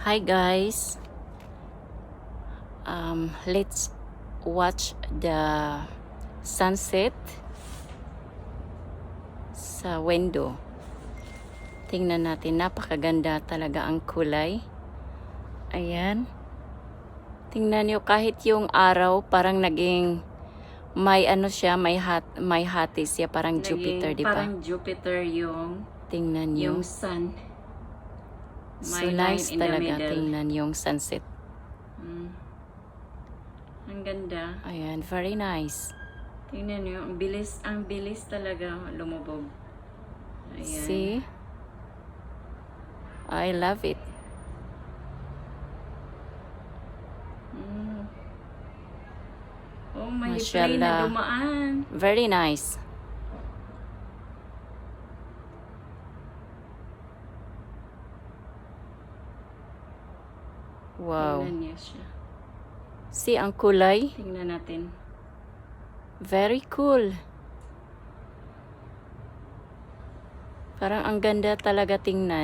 Hi guys, let's watch the sunset sa window. Tingnan natin, napakaganda talaga ang kulay. Ayan. Tingnan nyo, kahit yung araw parang naging may ano siya, may hati siya, parang Jupiter, di ba? Parang Jupiter yung Tingnan nyo. yung sun. So May nice line in the talaga, middle. tingnan yung sunset. Ang ganda. Ayan, very nice. Tingnan nyo, ang bilis talaga lumubog. Ayan. See? I love it. Oh, may plane na dumaan. Very nice. Wow. Tingnan niyo siya. See, ang kulay. Tingnan natin. Very cool. Parang ang ganda talaga tingnan.